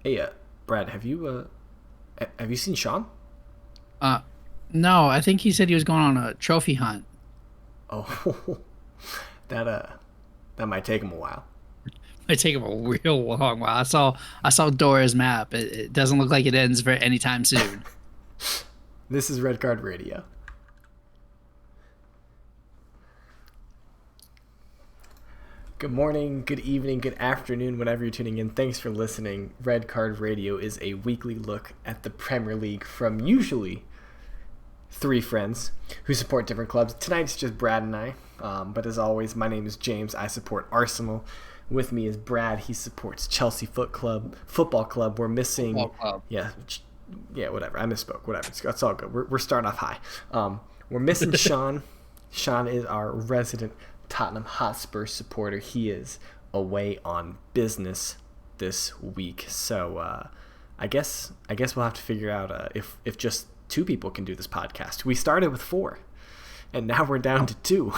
Hey, Brad, have you seen Sean? Uh, no, I think he said he was going on a trophy hunt. Oh, that that might take him a while. It take him a real long while. I saw Dora's map. It doesn't look like it ends for anytime soon. This is Red Card Radio. Good morning, good evening, good afternoon, whenever you're tuning in. Thanks for listening. Red Card Radio is a weekly look at the Premier League from usually three friends who support different clubs. Tonight's just Brad and I. But as always, my name is James. I support Arsenal. With me is Brad. He supports Chelsea Football Club. We're missing, Football club. yeah, yeah, whatever. I misspoke. Whatever. It's all good. We're starting off high. We're missing Sean. Sean is our resident Tottenham Hotspur supporter. He is away on business this week, so I guess we'll have to figure out if just two people can do this podcast. We started with four, and now we're down to two.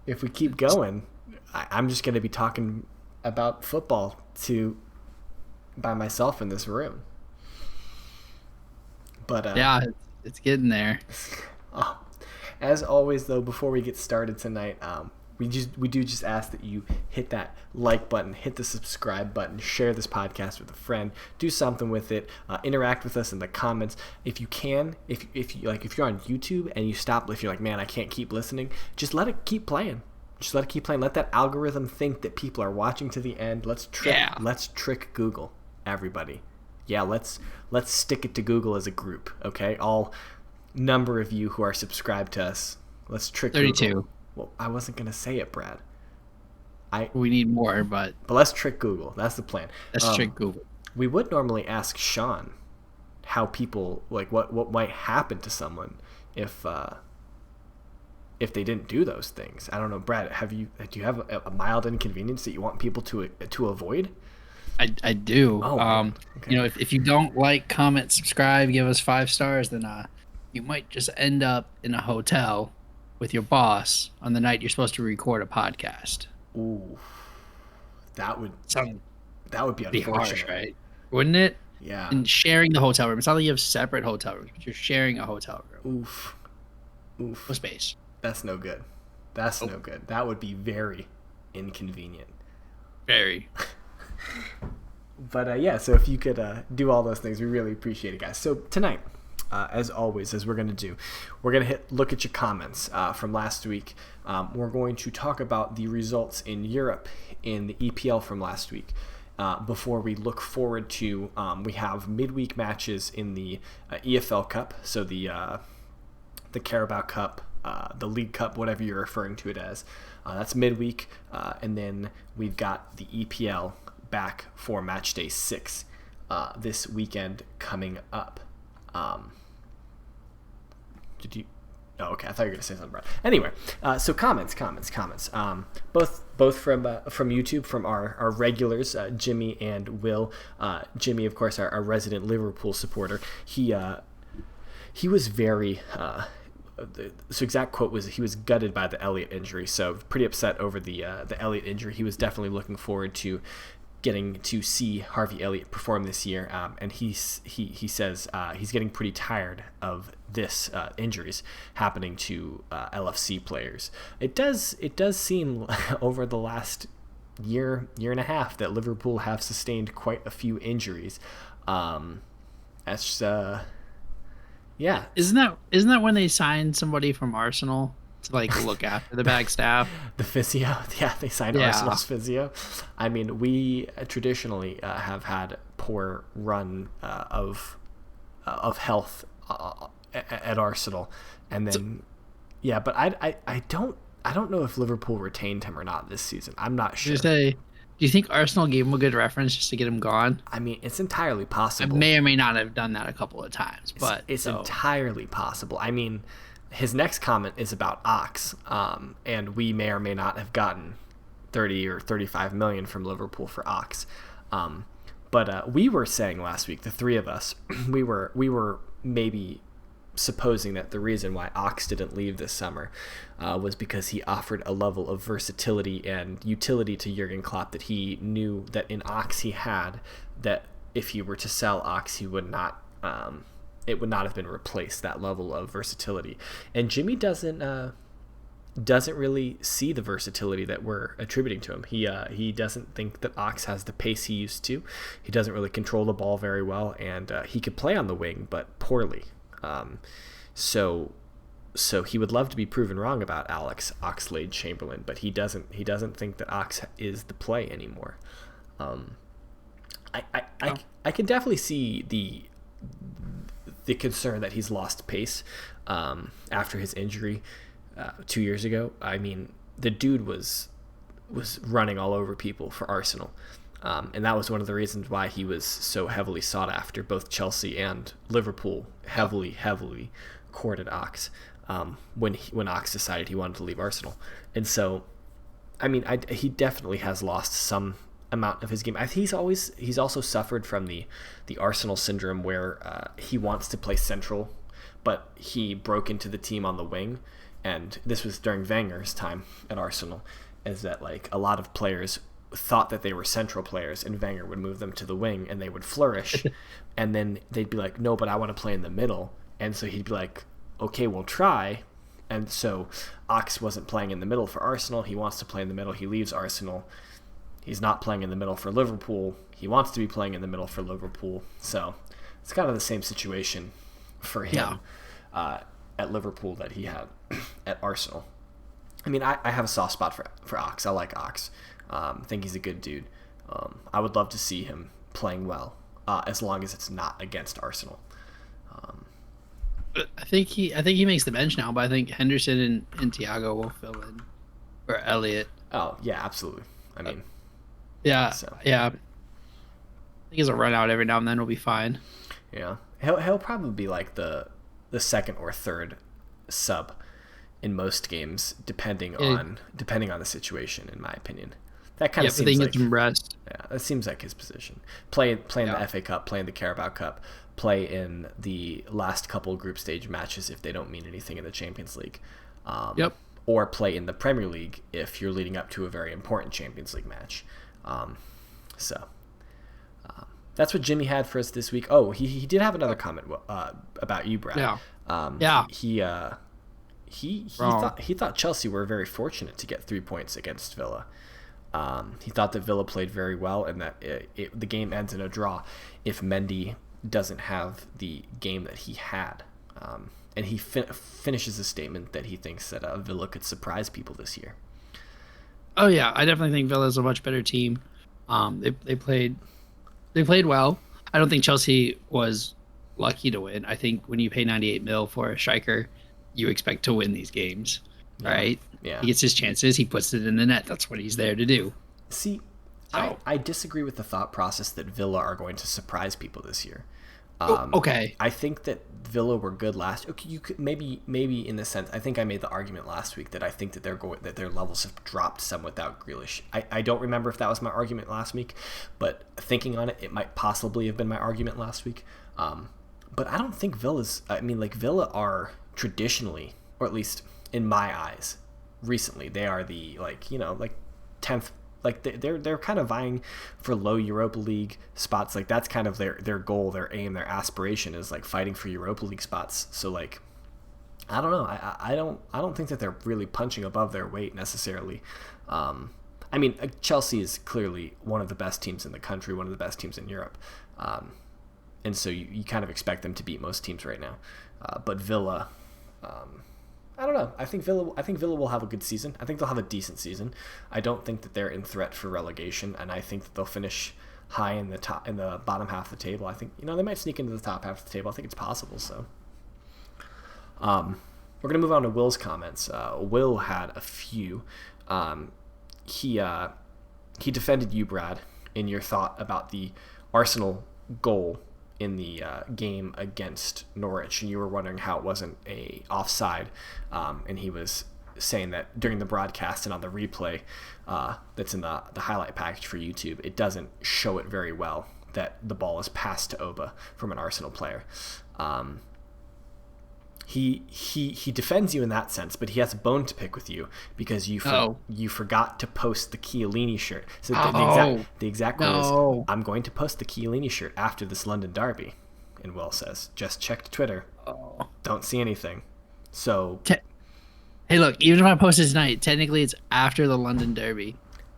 If we keep going, I'm just going to be talking about football by myself in this room. But Yeah, it's getting there. oh, as always, though, before we get started tonight, we do just ask that you hit that like button, hit the subscribe button, share this podcast with a friend, do something with it, interact with us in the comments if you can. If you're on YouTube and you stop, if you're like, man, I can't keep listening, just let it keep playing. Just let it keep playing. Let that algorithm think that people are watching to the end. Let's trick Google, everybody. Yeah, let's stick it to Google as a group, okay? All number of you who are subscribed to us, let's trick 32. Google. Well, I wasn't gonna say it, Brad. We need more, but But let's trick Google. That's the plan. let's trick Google. We would normally ask Sean how people what might happen to someone if they didn't do those things. I don't know, Brad. Do you have a mild inconvenience that you want people to avoid? I do. Oh, man. Okay. If you don't like, comment, subscribe, give us 5 stars, then you might just end up in a hotel with your boss on the night you're supposed to record a podcast. Ooh, that would Sound that would be be unfortunate, harsh, right? Wouldn't it? Yeah. And sharing the hotel room. It's not like you have separate hotel rooms, but you're sharing a hotel room. Oof. Oof. No space. That's no good. That's no good. That would be very inconvenient. Very. But yeah, so if you could do all those things, we really appreciate it, guys. So tonight, as always, as we're going to do, we're going to look at your comments from last week. We're going to talk about the results in Europe in the EPL from last week. Before we look forward to, we have midweek matches in the EFL Cup, so the Carabao Cup, the League Cup, whatever you're referring to it as. That's midweek, and then we've got the EPL back for match day 6 this weekend coming up. Did you? Oh, okay. I thought you were gonna say something, Brad. Anyway, so comments. Both from YouTube, from our regulars, Jimmy and Will. Jimmy, of course, our resident Liverpool supporter. He was very. So exact quote was, he was gutted by the Elliott injury, so pretty upset over the Elliott injury. He was definitely looking forward to getting to see Harvey Elliott perform this year, and he says he's getting pretty tired of this injuries happening to LFC players. It does seem over the last year and a half that Liverpool have sustained quite a few injuries. That's yeah. Isn't that when they signed somebody from Arsenal to look after the back staff? The physio, yeah, they signed Yeah. Arsenal's physio. I mean, we traditionally have had poor run of health at Arsenal, and then yeah, but I don't know if Liverpool retained him or not this season. I'm not sure. Do you think Arsenal gave him a good reference just to get him gone? I mean, it's entirely I possible. may or may not have done that a couple of times, but It's entirely possible. I mean, his next comment is about Ox, and we may or may not have gotten 30 or 35 million from Liverpool for Ox. But we were saying last week, the three of us, we were maybe supposing that the reason why Ox didn't leave this summer was because he offered a level of versatility and utility to Jurgen Klopp that he knew that in Ox he had, that if he were to sell Ox, he would not. It would not have been replaced, that level of versatility. And Jimmy doesn't really see the versatility that we're attributing to him. He doesn't think that Ox has the pace he used to. He doesn't really control the ball very well, and he could play on the wing, but poorly. So he would love to be proven wrong about Alex Oxlade-Chamberlain, but he doesn't think that Ox is the play anymore. I can definitely see the concern that he's lost pace after his injury 2 years ago. I mean, the dude was running all over people for Arsenal. And that was one of the reasons why he was so heavily sought after. Both Chelsea and Liverpool heavily courted Ox when Ox decided he wanted to leave Arsenal. And so, I mean, he definitely has lost some amount of his game. He's also suffered from the Arsenal syndrome, where he wants to play central, but he broke into the team on the wing. And this was during Wenger's time at Arsenal, is that like a lot of players thought that they were central players, and Wenger would move them to the wing and they would flourish. And then they'd be like, no, but I want to play in the middle. And so he'd be like, okay, we'll try. And so Ox wasn't playing in the middle for Arsenal. He wants to play in the middle. He leaves Arsenal. He's not playing in the middle for Liverpool. He wants to be playing in the middle for Liverpool. So it's kind of the same situation for him at Liverpool that he had at Arsenal. I mean, I have a soft spot for Ox. I like Ox. I think he's a good dude. I would love to see him playing well, as long as it's not against Arsenal. I think he makes the bench now, but I think Henderson and Thiago will fill in for Elliott. Oh yeah, absolutely. I mean, yeah. I think he's a run out every now and then. Will be fine. Yeah, he'll probably be like the second or third sub in most games, depending on the situation. In my opinion, that kind of seems like some rest. Yeah, that seems like his position. Play in the FA Cup, play in the Carabao Cup, play in the last couple group stage matches if they don't mean anything in the Champions League. Or play in the Premier League if you're leading up to a very important Champions League match. That's what Jimmy had for us this week. Oh, he did have another comment about you, Brad. He thought Chelsea were very fortunate to get 3 points against Villa. He thought that Villa played very well, and that the game ends in a draw if Mendy doesn't have the game that he had. And he finishes a statement that he thinks that Villa could surprise people this year. Oh yeah, I definitely think Villa's a much better team. They played well. I don't think Chelsea was lucky to win. I think when you pay 98 mil for a striker, you expect to win these games, right? Yeah. He gets his chances. He puts it in the net. That's what he's there to do. See, I disagree with the thought process that Villa are going to surprise people this year. Okay. I think that Villa were good last. Okay, you could maybe in the sense. I think I made the argument last week that I think that their levels have dropped some without Grealish. I don't remember if that was my argument last week, but thinking on it, it might possibly have been my argument last week. But I don't think Villa's. I mean, like Villa are traditionally, or at least in my eyes, recently they are the 10th. Like they're kind of vying for low Europa League spots. Like that's kind of their goal, their aim, their aspiration is like fighting for Europa League spots. So like, I don't know. I don't think that they're really punching above their weight necessarily. I mean, Chelsea is clearly one of the best teams in the country, one of the best teams in Europe, and so you kind of expect them to beat most teams right now. But Villa. I don't know. I think Villa will have a good season. I think they'll have a decent season. I don't think that they're in threat for relegation, and I think that they'll finish high in the bottom half of the table. I think they might sneak into the top half of the table. I think it's possible. So, we're gonna move on to Will's comments. Will had a few. He defended you, Brad, in your thought about the Arsenal goal in the game against Norwich, and you were wondering how it wasn't a offside, and he was saying that during the broadcast and on the replay that's in the highlight package for YouTube, it doesn't show it very well that the ball is passed to Oba from an Arsenal player. he defends you in that sense, but he has a bone to pick with you because you forgot to post the Chiellini shirt. So the exact quote is, "I'm going to post the Chiellini shirt after this London derby," and Will says, "Just checked Twitter, don't see anything." So, hey, look, even if I post it tonight, technically it's after the London derby.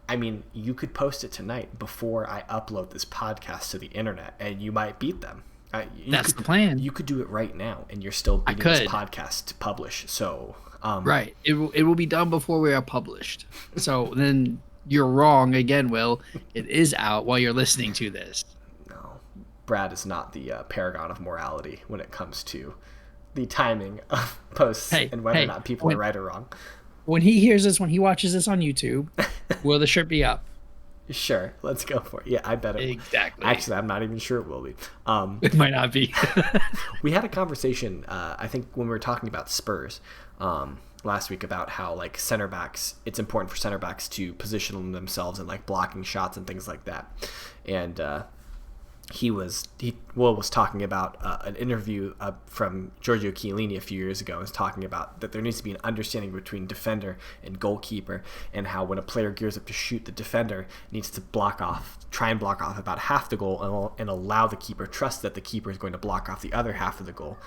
I mean, you could post it tonight before I upload this podcast to the internet, and you might beat them. That's the plan. You could do it right now, and you're still beating this podcast to publish. So, right, it will be done before we are published. So then you're wrong again, Will. It is out while you're listening to this. No, Brad is not the paragon of morality when it comes to the timing of posts and whether or not people are right or wrong. When he hears this, when he watches this on YouTube, will the shirt be up? Sure, let's go for it. Yeah, I bet it. Exactly. Actually, I'm not even sure it will be. It might not be. We had a conversation, I think, when we were talking about Spurs last week about how like center backs, it's important for center backs to position themselves and like blocking shots and things like that. And Will was talking about an interview from Giorgio Chiellini a few years ago. Was talking about that there needs to be an understanding between defender and goalkeeper, and how when a player gears up to shoot, the defender needs to try and block off about half the goal, and allow the keeper, trust that the keeper is going to block off the other half of the goal.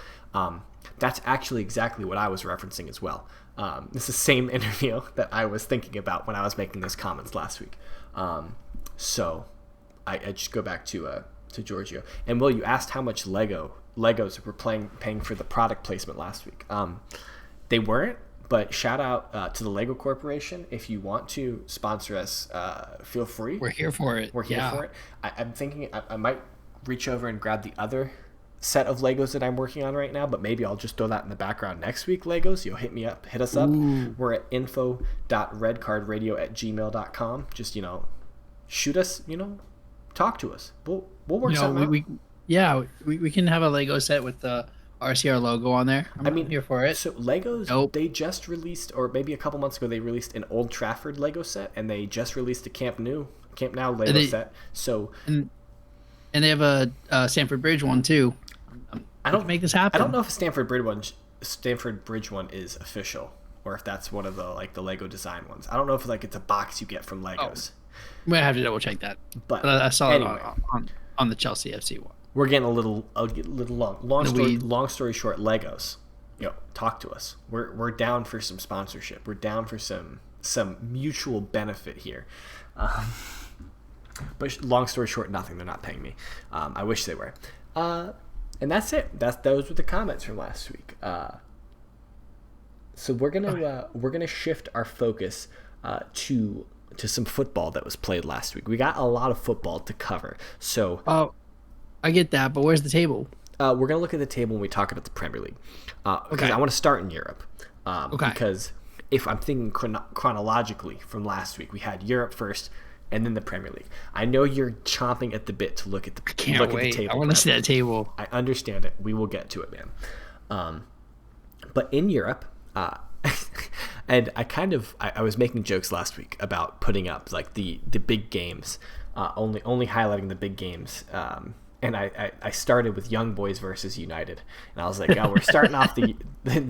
That's actually exactly what I was referencing as well. This is the same interview that I was thinking about when I was making those comments last week. So I just go back to Giorgio. And Will, you asked how much Legos were paying for the product placement last week. They weren't, but shout out to the Lego Corporation. If you want to sponsor us, feel free. We're here for it. We're here for it. I'm thinking I might reach over and grab the other set of Legos that I'm working on right now, but maybe I'll just throw that in the background next week. Legos, you'll hit us up. Ooh. We're at info.redcardradio@gmail.com. Just, shoot us, talk to us. We'll work something out. We can have a Lego set with the RCR logo on there. I'm here for it. So Legos, they just released, or maybe a couple months ago, they released an Old Trafford Lego set, and they just released a Camp Nou Lego set. So and they have a Stamford Bridge one too. I don't make this happen. I don't know if a Stamford Bridge one is official, or if that's one of the Lego design ones. I don't know if it's a box you get from Legos. We might have to double check that. But I saw it on the Chelsea FC one. We're getting a little long. Long story short, Legos. Talk to us. We're down for some sponsorship. We're down for some mutual benefit here. But long story short, nothing. They're not paying me. I wish they were. And that's it. Those were the comments from last week. So we're gonna shift our focus to some football that was played last week. We got a lot of football to cover. So I get that, but where's the table? We're going to look at the table when we talk about the Premier League. Because I want to start in Europe. Because if I'm thinking chronologically from last week, we had Europe first and then the Premier League. I know you're chomping at the bit to look at the table. I want to see that table. I understand it. We will get to it, man. But in Europe, and I was making jokes last week about putting up the big games, only highlighting the big games. And I started with Young Boys versus United, and I was like, we're starting off the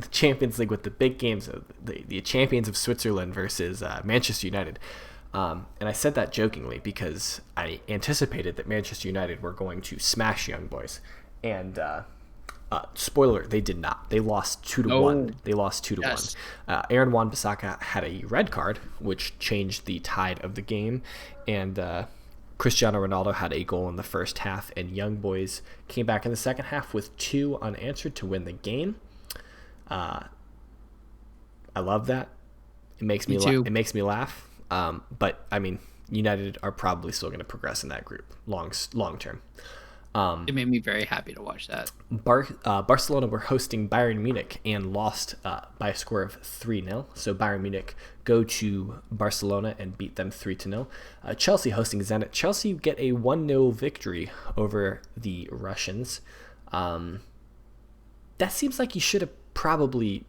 Champions League with the big games, the champions of Switzerland versus Manchester United. And I said that jokingly because I anticipated that Manchester United were going to smash Young Boys, and spoiler, they did not. They lost 2-1. They lost 2-1. Aaron Wan-Bissaka had a red card, which changed the tide of the game, and Cristiano Ronaldo had a goal in the first half, and Young Boys came back in the second half with 2 unanswered to win the game. I love that. It makes me laugh. But I mean, United are probably still going to progress in that group long term. It made me very happy to watch that. Barcelona were hosting Bayern Munich and lost by a score of 3-0. So Bayern Munich go to Barcelona and beat them 3-0. Chelsea hosting Zenit. Chelsea get a 1-0 victory over the Russians. That seems like you should have probably,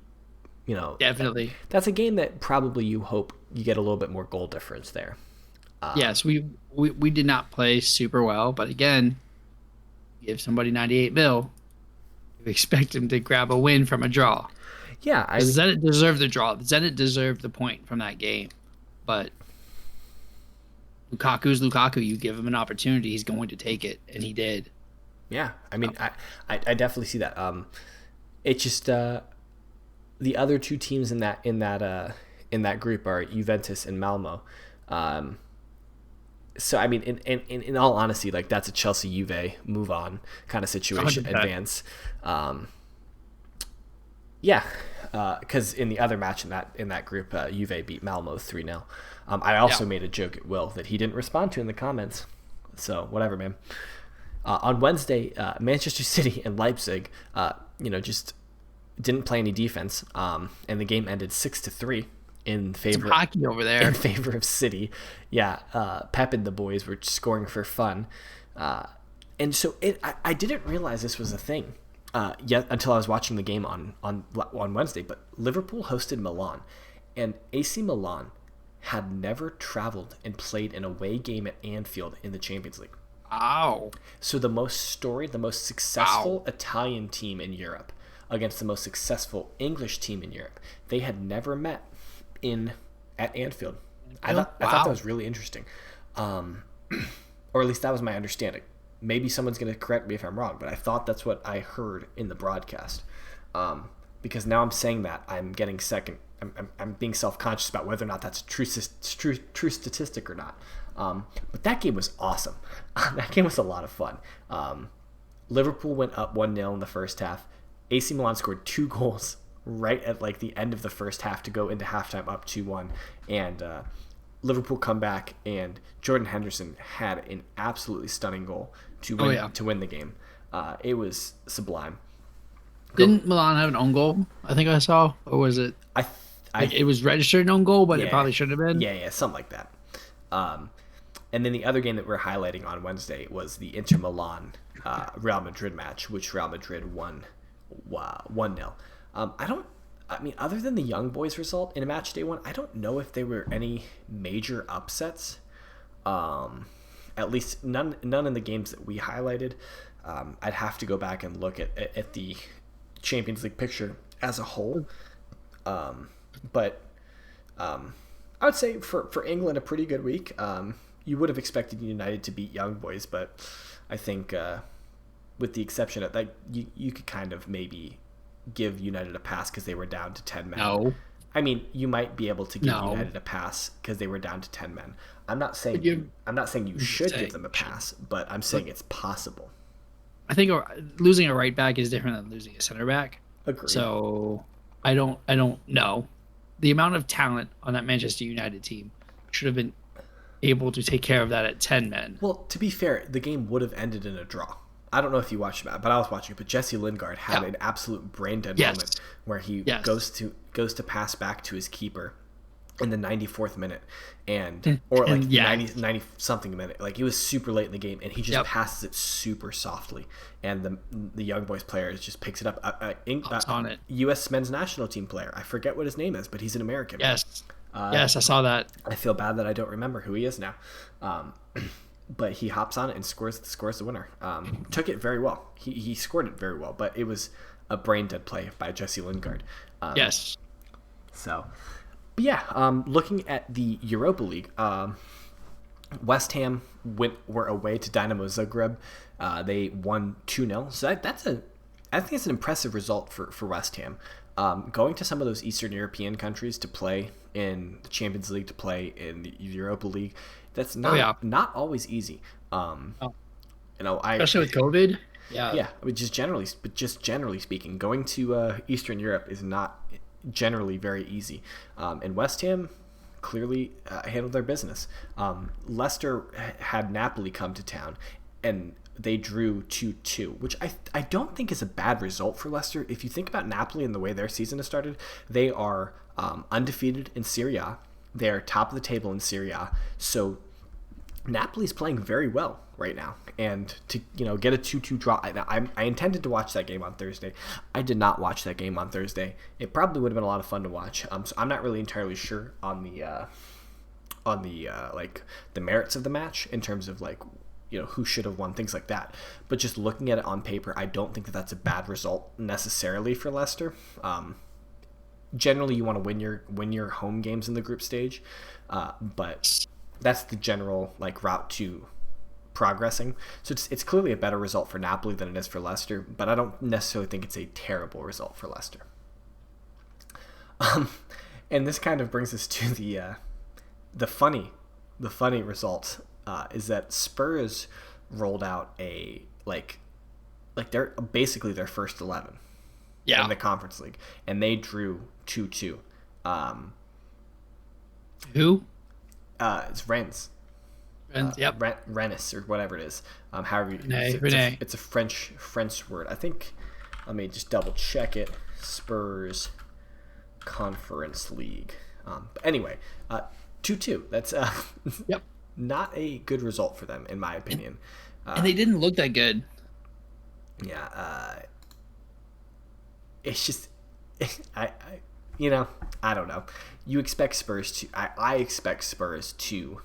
definitely. That's a game that probably you hope you get a little bit more goal difference there. Yes, we did not play super well, but again, give somebody 98 mil. You expect him to grab a win from a draw. Yeah, Zenit deserved the draw. Zenit deserved the point from that game. But Lukaku's Lukaku. You give him an opportunity, he's going to take it, and he did. Yeah, I mean, I definitely see that. It's just the other two teams in that group are Juventus and Malmo. So I mean, in all honesty, like that's a Chelsea Juve move on kind of situation, 100%. advance. Yeah, because in the other match in that group, Juve beat Malmo 3-0. I also made a joke at Will that he didn't respond to in the comments. So whatever, man. On Wednesday, Manchester City and Leipzig, just didn't play any defense, and the game ended 6-3 in favor Some hockey over there. in favor of City. Yeah, Pep and the boys were scoring for fun, and so I didn't realize this was a thing yet until I was watching the game on Wednesday. But Liverpool hosted Milan, and AC Milan had never traveled and played an away game at Anfield in the Champions League. Ow. So the most successful Italian team in Europe against the most successful English team in Europe, they had never met at Anfield. I thought that was really interesting, or at least that was my understanding. Maybe someone's going to correct me if I'm wrong, but I thought that's what I heard in the broadcast. Because now I'm saying that I'm getting second. I'm being self-conscious about whether or not that's a true statistic or not. But that game was awesome. That game was a lot of fun. Liverpool went up 1-0 in the first half. AC Milan scored 2 goals right at like the end of the first half to go into halftime up 2-1, and Liverpool come back, and Jordan Henderson had an absolutely stunning goal to win the game. It was sublime. Didn't Milan have an own goal? I think I saw, or was it? It was registered an own goal, but it probably shouldn't have been. Yeah, something like that. And then the other game that we're highlighting on Wednesday was the Inter Milan Real Madrid match, which Real Madrid won 1-0. Other than the Young Boys result in a match day 1, I don't know if there were any major upsets. At least none in the games that we highlighted. I'd have to go back and look at the Champions League picture as a whole. But I would say for England, a pretty good week. You would have expected United to beat Young Boys, but I think with the exception of that, you could kind of maybe give United a pass because they were down to 10 men. No. I mean, you might be able to give United a pass because they were down to 10 men. I'm not saying you should give them a pass, but I'm saying it's possible. I think losing a right back is different than losing a center back. Agreed. So I don't know. The amount of talent on that Manchester United team should have been able to take care of that at 10 men. Well, to be fair, the game would have ended in a draw. I don't know if you watched that, but I was watching it. But Jesse Lingard had an absolute brain dead moment where he goes to pass back to his keeper in the 94th minute, or 90 something minute. Like, it was super late in the game, and he just passes it super softly, and the Young Boys player just picks it up. On it. U.S. men's national team player. I forget what his name is, but he's an American. Yes. Yes, I saw that. I feel bad that I don't remember who he is now. But he hops on it and scores the winner. Took it very well. He scored it very well, but it was a brain dead play by Jesse Lingard. Yes. So, but yeah, looking at the Europa League, West Ham were away to Dynamo Zagreb. They won 2-0. So I think it's an impressive result for West Ham. Going to some of those Eastern European countries to play in the Champions League, to play in the Europa League, that's not always easy. Especially with COVID. Yeah. I mean, just generally speaking, going to Eastern Europe is not generally very easy. And West Ham clearly handled their business. Leicester had Napoli come to town, and they drew 2-2, which I don't think is a bad result for Leicester. If you think about Napoli and the way their season has started, they are undefeated in Serie A. They are top of the table in Serie A. So Napoli's playing very well right now. And to get a 2-2 draw, I intended to watch that game on Thursday. I did not watch that game on Thursday. It probably would have been a lot of fun to watch. So I'm not really entirely sure on the merits of the match in terms of like who should have won, things like that. But just looking at it on paper, I don't think that that's a bad result necessarily for Leicester. Generally, you want to win your home games in the group stage, but that's the general route to progressing. So it's clearly a better result for Napoli than it is for Leicester, but I don't necessarily think it's a terrible result for Leicester. And this kind of brings us to the funny result is that Spurs rolled out they're basically their first 11 in the Conference League, and they drew 2-2. Who? It's Rennes. Yep. Rennes or whatever it is. However, it's a French word. I think. Let me just double check it. Spurs Conference League. But anyway, 2-2. That's not a good result for them, in my opinion. And they didn't look that good. Yeah. It's just, I don't know. You expect Spurs to. I expect Spurs to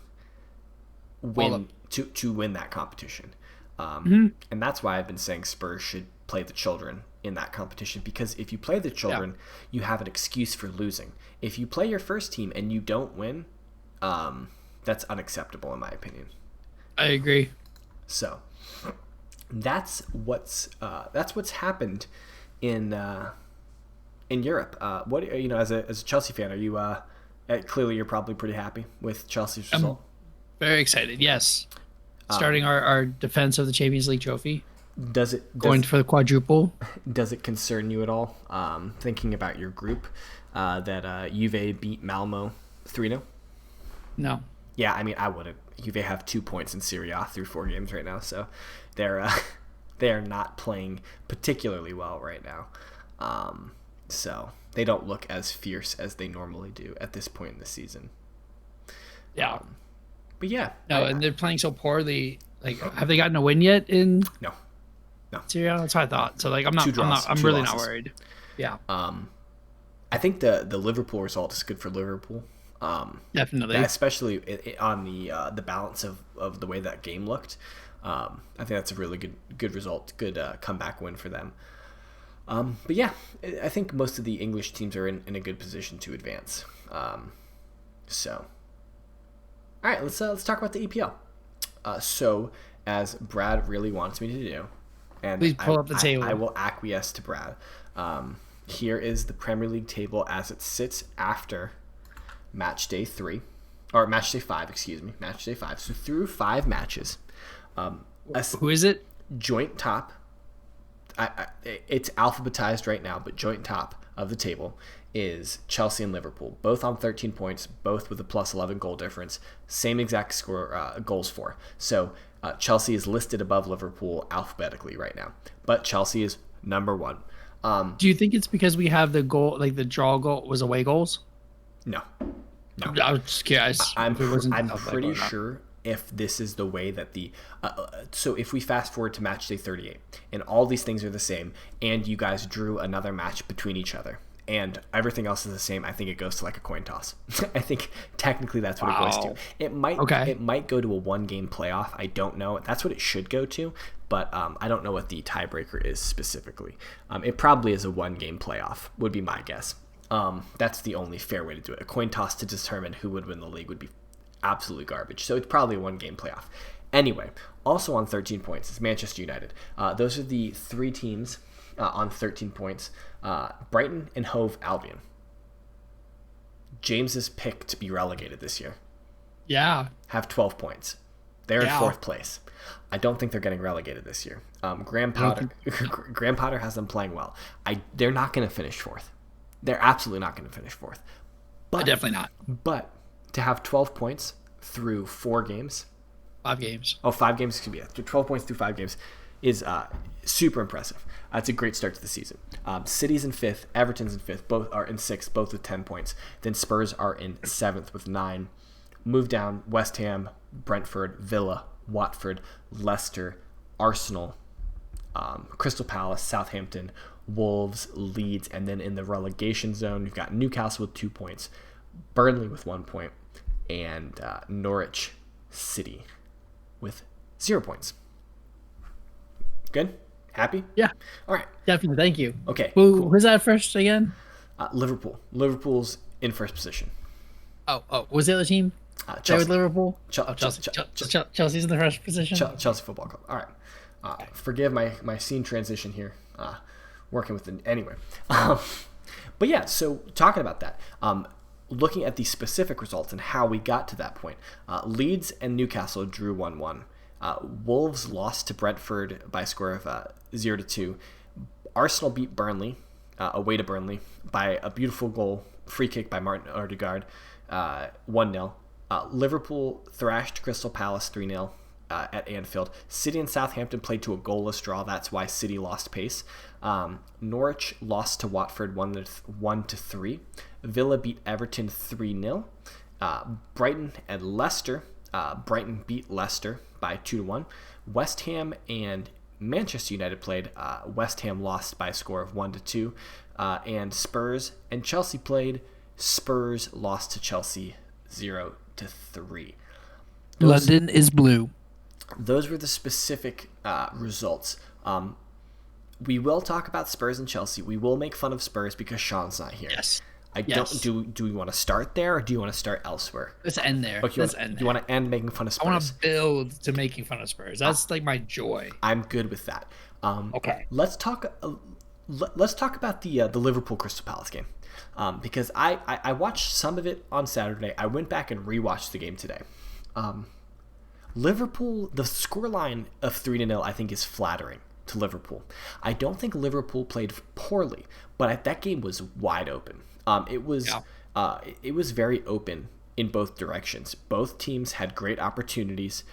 win to win that competition, and that's why I've been saying Spurs should play the children in that competition, because if you play the children, you have an excuse for losing. If you play your first team and you don't win, that's unacceptable in my opinion. I agree. So that's what's happened in Europe. What as a Chelsea fan, are you clearly you're probably pretty happy with Chelsea's result? Very excited. Yes, starting our defense of the Champions League trophy. Going for the quadruple? Does it concern you at all? Thinking about your group, that Juve beat Malmo 3-0. No. Yeah, I mean I wouldn't. Juve have 2 points in Serie A through 4 games right now, so they're not playing particularly well right now. So they don't look as fierce as they normally do at this point in the season. Yeah. But yeah. No, and they're playing so poorly. Have they gotten a win yet in? No. Serie A? That's what I thought. So I'm really not worried. Yeah. I think the Liverpool result is good for Liverpool. Definitely. Especially on the balance of the way that game looked. I think that's a really good result, good comeback win for them. But yeah, I think most of the English teams are in a good position to advance. So, all right, let's talk about the EPL. So, as Brad really wants me to do, and please pull up the table. I will acquiesce to Brad. Here is the Premier League table as it sits after match day 5. Match day 5. So through 5 matches. Who is it? Joint top. It's alphabetized right now, but joint top of the table is Chelsea and Liverpool, both on 13 points, both with a plus 11 goal difference, same exact score goals for. So Chelsea is listed above Liverpool alphabetically right now, but Chelsea is number 1. Do you think it's because we have the goal, the draw goal was away goals? No. I was just curious. I'm pretty sure if this is the way that so if we fast forward to match day 38 and all these things are the same and you guys drew another match between each other and everything else is the same, I think it goes to a coin toss. I think technically that's what it goes to. It might go to a 1-game playoff. I don't know. That's what it should go to, but I don't know what the tiebreaker is specifically. It probably is a 1-game playoff would be my guess. That's the only fair way to do it. A coin toss to determine who would win the league would be absolutely garbage. So it's probably a 1-game playoff. Anyway, also on 13 points is Manchester United. Those are the 3 teams on 13 points. Brighton and Hove Albion. James's pick to be relegated this year. Yeah. Have 12 points. They're in 4th place. I don't think they're getting relegated this year. Graham Potter has them playing well. They're not going to finish 4th. They're absolutely not going to finish 4th. But definitely not. But to have 12 points through 4 games. 5 games. 5 games could be it. 12 points through 5 games is super impressive. It's a great start to the season. City's in 5th. Everton's in 5th. Both are in 6th, both with 10 points. Then Spurs are in 7th with 9. Move down, West Ham, Brentford, Villa, Watford, Leicester, Arsenal, Crystal Palace, Southampton, Wolves, Leeds, and then in the relegation zone, you've got Newcastle with 2 points, Burnley with 1 point, and Norwich City with 0 points. Good? Happy? Yeah, All right. definitely. Thank you. Okay. Who's that first again? Liverpool. Liverpool's in first position. Oh, was the other team there Chelsea. with Liverpool? Chelsea. Chelsea's in the first position. Chelsea Football Club. All right. Forgive my scene transition here. Working with the anyway. But yeah, so talking about that, looking at the specific results and how we got to that point, Leeds and Newcastle drew 1-1. Wolves lost to Brentford by a score of 0-2. Arsenal beat Burnley, away to Burnley, by a beautiful goal, free kick by Martin Odegaard, 1-0. Liverpool thrashed Crystal Palace 3-0 at Anfield. City and Southampton played to a goalless draw. That's why City lost pace. Norwich lost to Watford 1-3. Villa beat Everton 3-0. Brighton and Leicester. Brighton beat Leicester by 2-1. West Ham and Manchester United played. West Ham lost by a score of 1-2. And Spurs and Chelsea played. Spurs lost to Chelsea 0-3. London is blue. Those were the specific results. We will talk about Spurs and Chelsea. We will make fun of Spurs because Sean's not here. Yes. Do we want to start there or do you want to start elsewhere? Let's end there. Okay, you want to end making fun of Spurs? I want to build to making fun of Spurs. That's like my joy. I'm good with that. Okay. Let's talk about the Liverpool Crystal Palace game. Because I watched some of it on Saturday. I went back and rewatched the game today. Liverpool, the scoreline of 3-0, I think is flattering to Liverpool. I don't think Liverpool played poorly, but that game was wide open. It was very open in both directions. Both teams had great opportunities.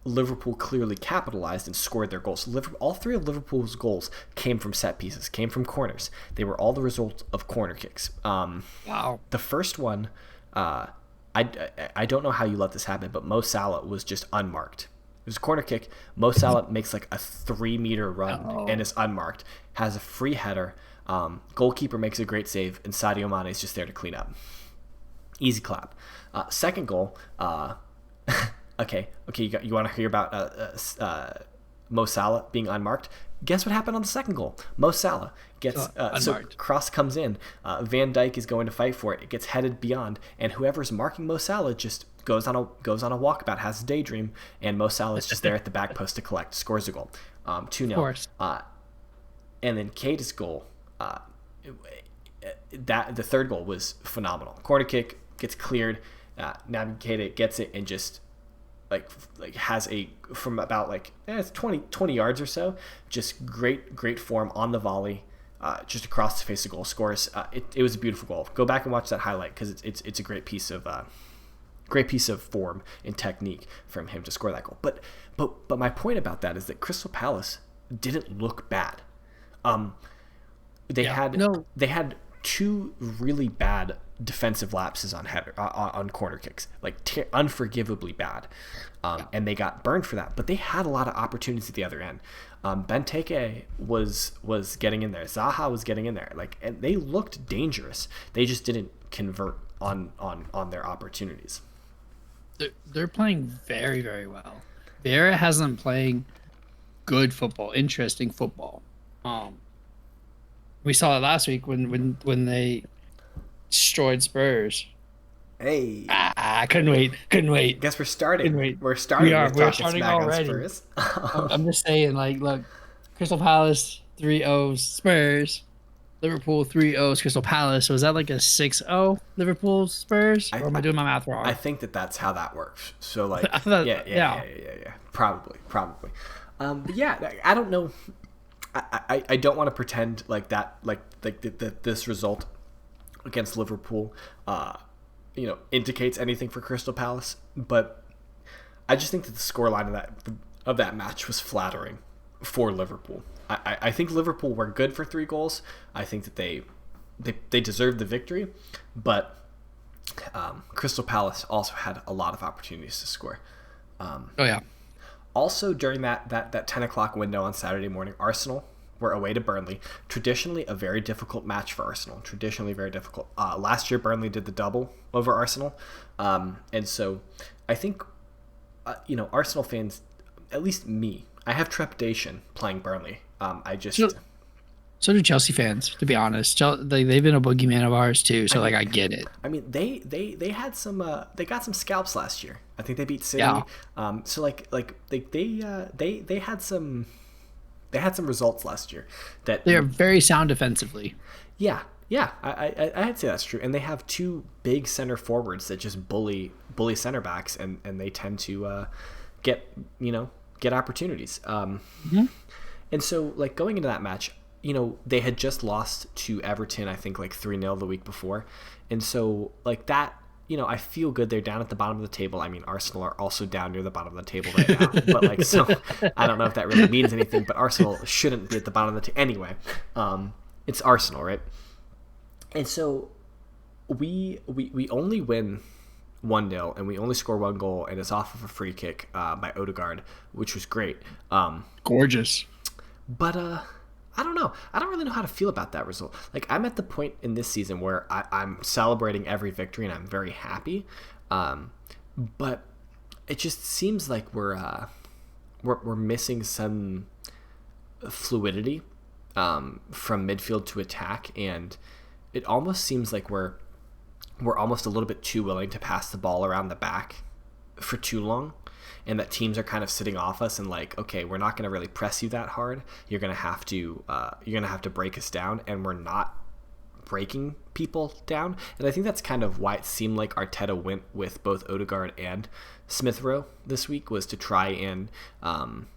Liverpool clearly capitalized and scored their goals. All three of Liverpool's goals came from set pieces, came from corners. They were all the result of corner kicks. Wow. The first one, I don't know how you let this happen, but Mo Salah was just unmarked. It was a corner kick. Mo Salah makes like a 3-meter run and is unmarked. Has a free header. Goalkeeper makes a great save, and Sadio Mane is just there to clean up. Easy clap. Second goal. Okay. You want to hear about Mo Salah being unmarked? Guess what happened on the second goal? Mo Salah gets so cross comes in. Van Dijk is going to fight for it. It gets headed beyond, and whoever's marking Mo Salah just goes on a walkabout, has a daydream, and Mo Salah is just there at the back post to collect. Scores a goal. 2-0. Of course. And then Keita's goal. The third goal was phenomenal. Corner kick gets cleared. Naby Keita gets it and just like has a from about it's 20 yards or so, just great form on the volley, just across the face of goal, scores. It was a beautiful goal. Go back and watch that highlight because it's a great piece of form and technique from him to score that goal. But my point about that is that Crystal Palace didn't look bad. They had two really bad defensive lapses on corner kicks, unforgivably bad, and they got burned for that. But they had a lot of opportunities at the other end. Benteke was getting in there. Zaha was getting in there. And they looked dangerous. They just didn't convert on their opportunities. They're playing very, very well. Vieira has them playing good football, interesting football. We saw it last week when they destroyed Spurs. Hey. Couldn't wait. Guess we're starting. We're starting already. Spurs. I'm just saying, look, Crystal Palace 3-0 Spurs, Liverpool 3-0 Crystal Palace. So is that like a 6-0 Liverpool Spurs? Or am I doing my math wrong? I think that's how that works. So yeah. Probably. But yeah, I don't know. I don't want to pretend this result against Liverpool, indicates anything for Crystal Palace. But I just think that the scoreline of that match was flattering for Liverpool. I think Liverpool were good for 3 goals. I think that they deserved the victory, but Crystal Palace also had a lot of opportunities to score. Also, during that 10 o'clock window on Saturday morning, Arsenal were away to Burnley. Traditionally, a very difficult match for Arsenal. Traditionally, very difficult. Last year, Burnley did the double over Arsenal. And so I think Arsenal fans, at least me, I have trepidation playing Burnley. I just. So do Chelsea fans, to be honest. They've been a boogeyman of ours too, so I get it. I mean, they had some they got some scalps last year. I think they beat City. Yeah. So they had some results last year that they're very sound defensively. Yeah, I'd say that's true. And they have two big center forwards that just bully center backs, and they tend to get opportunities. Mm-hmm. And so like going into that match, they had just lost to Everton, I think like 3-0 the week before. And so like that, I feel good. They're down at the bottom of the table. I mean, Arsenal are also down near the bottom of the table right now. But like, so I don't know if that really means anything, but Arsenal shouldn't be at the bottom of the table. Anyway, it's Arsenal, right? And so we only win 1-0 and we only score 1 goal, and it's off of a free kick by Odegaard, which was great. Gorgeous. But I don't know. I don't really know how to feel about that result. Like, I'm at the point in this season where I'm celebrating every victory and I'm very happy. But it just seems like we're missing some fluidity from midfield to attack, and it almost seems like we're almost a little bit too willing to pass the ball around the back for too long. And that teams are kind of sitting off us and like, okay, we're not going to really press you that hard. You're going to have to break us down, and we're not breaking people down. And I think that's kind of why it seemed like Arteta went with both Odegaard and Smith Rowe this week, was to try and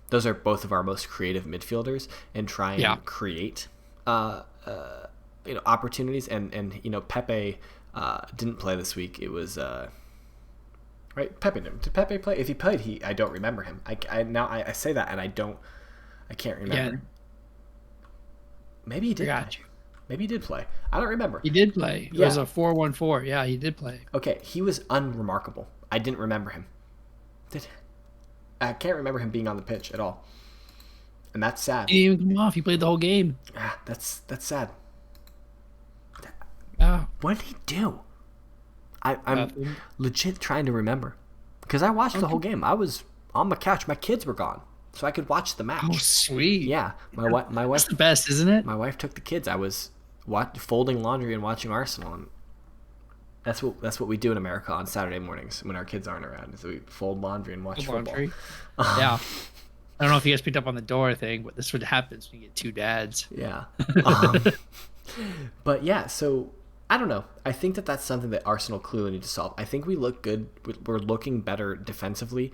those are both of our most creative midfielders, and try and create opportunities. And Pepe didn't play this week. It was. Right, Pepe didn't. Did Pepe play? If he played, I don't remember him. I say that and I can't remember. Yeah. Maybe he did. Maybe he did play. I don't remember. He did play. It was a 4-1-4. Yeah, he did play. Okay, he was unremarkable. I didn't remember him. I can't remember him being on the pitch at all, and that's sad. He didn't even come off. He played the whole game. That's sad. What did he do? I'm legit trying to remember, because I watched the whole game. I was on the couch. My kids were gone, so I could watch the match. Oh, sweet. Yeah, my wife. That's the best, isn't it? My wife took the kids. I was folding laundry and watching Arsenal, and that's what we do in America on Saturday mornings when our kids aren't around. So we fold laundry and watch football. Yeah. I don't know if you guys picked up on the door thing, but this would happen when you get two dads. Yeah. But yeah, so. I don't know. I think that's something that Arsenal clearly need to solve. I think we look good. We're looking better defensively.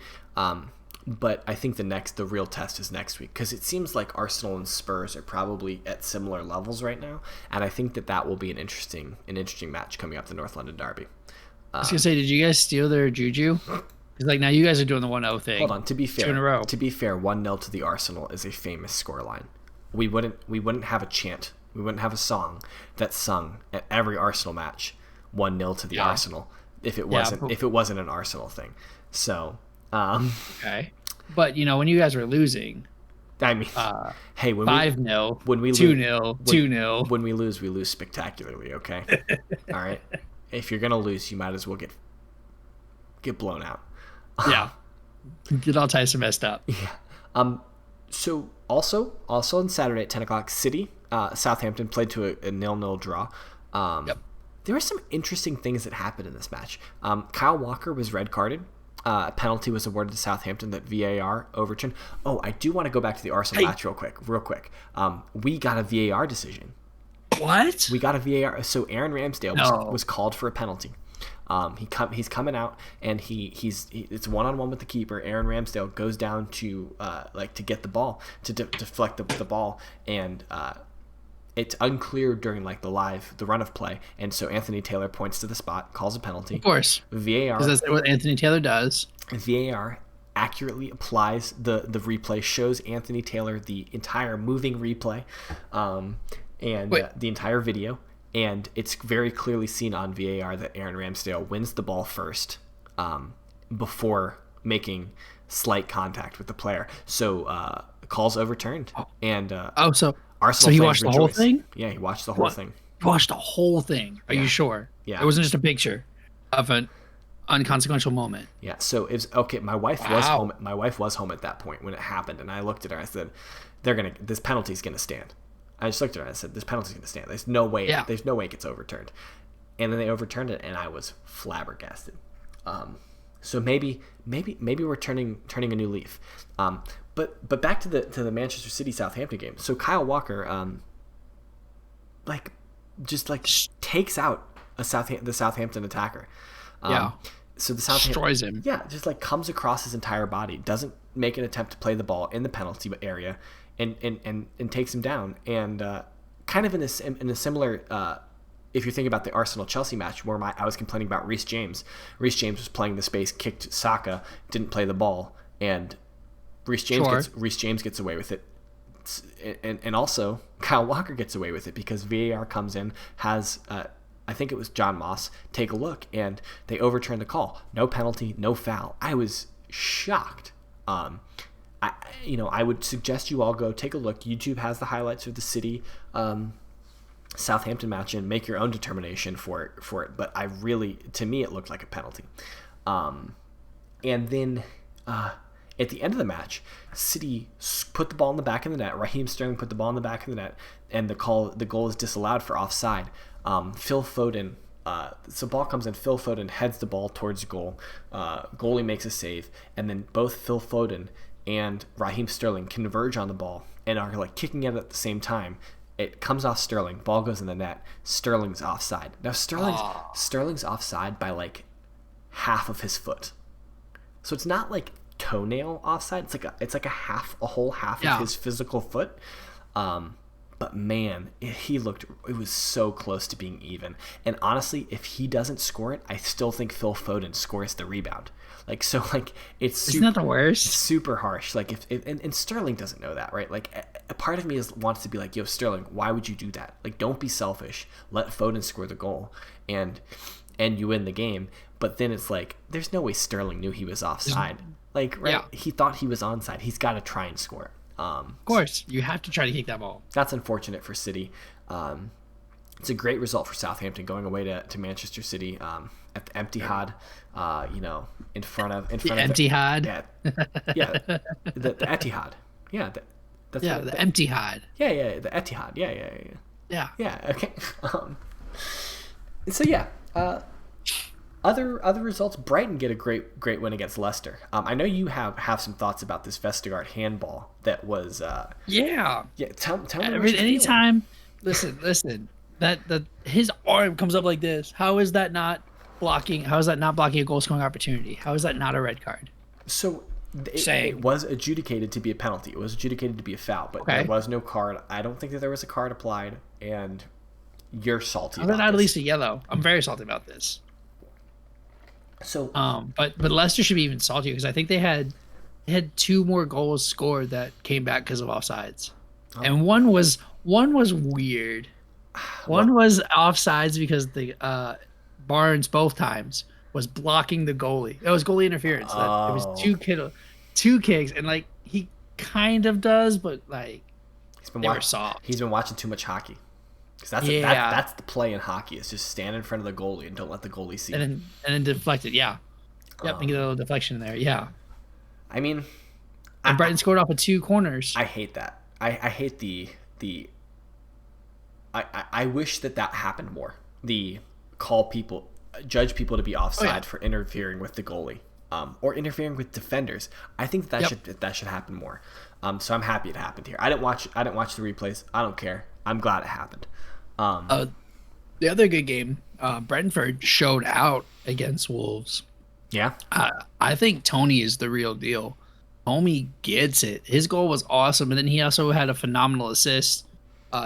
But I think the real test is next week, because it seems like Arsenal and Spurs are probably at similar levels right now. And I think that will be an interesting match coming up, the North London Derby. I was going to say, did you guys steal their juju? Because like now you guys are doing the 1-0 thing. Hold on. To be fair, 2 in a row. 1-0 to the Arsenal is a famous scoreline. We wouldn't have a chant. We wouldn't have a song that's sung at every Arsenal match, 1-0 to the Arsenal, if it wasn't an Arsenal thing. So, okay. But when you guys were losing, I mean, hey, when 5-0, when we 2-0, 2-0, when we lose spectacularly. Okay, all right. If you're gonna lose, you might as well get blown out. Yeah, get all types of messed up. Yeah. So also on Saturday at 10 o'clock, City. Southampton played to a 0-0 draw. There were some interesting things that happened in this match. Kyle Walker was red carded. A penalty was awarded to Southampton that VAR overturned. Oh, I do want to go back to the Arsenal match real quick. We got a VAR decision. What? We got a VAR. So Aaron Ramsdale was called for a penalty. He's coming out, and it's one-on-one with the keeper. Aaron Ramsdale goes down to to get the ball, to deflect the ball, and it's unclear during the run of play, and so Anthony Taylor points to the spot, calls a penalty. Of course, VAR, because that's what Anthony Taylor does. VAR accurately applies the replay, shows Anthony Taylor the entire moving replay, and the entire video. And it's very clearly seen on VAR that Aaron Ramsdale wins the ball first, before making slight contact with the player. So call's overturned. And so Arsenal he watched the whole thing? Yeah, he watched the whole thing. He watched the whole thing. Are you sure? Yeah. It wasn't just a picture of unconsequential moment. Yeah. So it's okay. My wife was Wow. home. My wife was home at that point when it happened, and I looked at her. I said, this penalty's gonna stand." I just looked at her. I said, "This penalty's gonna stand. There's no way. Yeah. There's no way it gets overturned." And then they overturned it, and I was flabbergasted. So maybe we're turning a new leaf. But back to the Manchester City Southampton game. So Kyle Walker, takes out the Southampton attacker. So the Southampton Destroys him. Yeah, just like comes across his entire body, doesn't make an attempt to play the ball in the penalty area, and takes him down. And kind of in a similar. If you think about the Arsenal-Chelsea match where I was complaining about Reece James. Reece James was playing the space, kicked Saka, didn't play the ball, and Reece James gets away with it. And also Kyle Walker gets away with it because VAR comes in, has I think it was John Moss take a look, and they overturn the call. No penalty, no foul. I was shocked. I would suggest you all go take a look. YouTube has the highlights of the City Southampton match and make your own determination for it. But to me, it looked like a penalty. And then at the end of the match, City put the ball in the back of the net. Raheem Sterling put the ball in the back of the net, and the goal is disallowed for offside. Phil Foden, so ball comes in. Phil Foden heads the ball towards goal. Goalie makes a save, and then both Phil Foden and Raheem Sterling converge on the ball and are like kicking it at the same time. It comes off Sterling. Ball goes in the net. Sterling's offside. Now Sterling's offside by like half of his foot. So it's not like toenail offside. It's like a whole half of his physical foot. But man, it was so close to being even. And honestly, if he doesn't score it, I still think Phil Foden scores the rebound. Isn't that the worst? Super harsh. Like and Sterling doesn't know that, right? Like a part of me wants to be like, yo, Sterling, why would you do that? Like, don't be selfish. Let Foden score the goal, and you win the game. But then it's like, there's no way Sterling knew he was offside. Like, right? Yeah. He thought he was onside. He's got to try and score it. Of course, you have to try to kick that ball. That's unfortunate for City. It's a great result for Southampton going away to Manchester City at the Etihad. In front of Etihad. Yeah, the Etihad. Yeah, the Etihad. Yeah, the Etihad. Yeah. Okay. So yeah. Other results. Brighton get a great win against Leicester. I know you have some thoughts about this Vestergaard handball that was. Yeah. Tell me. Anytime. Listen. That his arm comes up like this. How is that not blocking? How is that not blocking a goal scoring opportunity? How is that not a red card? So it was adjudicated to be a penalty. It was adjudicated to be a foul, but there was no card. I don't think that there was a card applied, and you're salty. Not at least a yellow. I'm very salty about this. So, but Leicester should be even saltier because I think they had two more goals scored that came back because of offsides, and one was weird. One was offsides because the Barnes both times was blocking the goalie. It was goalie interference. It was two kicks, and like he kind of does, but like they were soft. He's been watching too much hockey. Because that's the play in hockey. Is just stand in front of the goalie and don't let the goalie see. And then deflect it. Yeah. Yep. And get a little deflection in there. Yeah. I mean, and Brighton scored off of 2 corners. I hate that. I hate the. I wish that happened more. The judge people to be offside for interfering with the goalie, or interfering with defenders. I think that should happen more. So I'm happy it happened here. I didn't watch the replays. I don't care. I'm glad it happened. The other good game, Brentford showed out against Wolves. Yeah. I think Tony is the real deal. Homie gets it. His goal was awesome, and then he also had a phenomenal assist.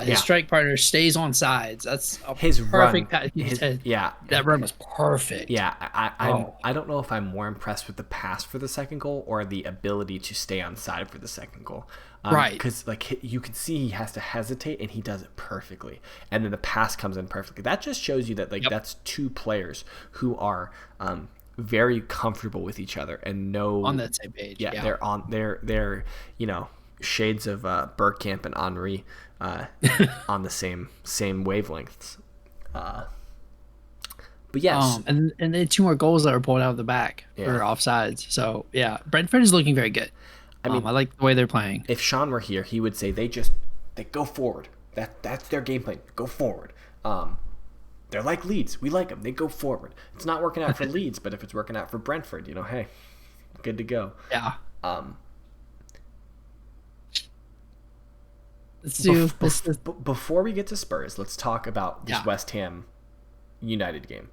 His strike partner stays on sides. That's his perfect. Run. That run was perfect. Yeah, I don't know if I'm more impressed with the pass for the second goal or the ability to stay on side for the second goal. Right. Because like you can see he has to hesitate and he does it perfectly, and then the pass comes in perfectly. That just shows you that that's 2 players who are very comfortable with each other and know on that same page. Yeah, they're shades of Bergkamp and Henry. On the same wavelengths, But yes, And then 2 more goals that were pulled out of the back for offsides. So yeah, Brentford is looking very good. I mean, I like the way they're playing. if Sean were here, he would say they go forward. That's their game plan. Go forward. They're like Leeds. We like them. They go forward. It's not working out for Leeds, but if it's working out for Brentford, hey, good to go. Yeah. Before we get to Spurs, let's talk about this West Ham United game.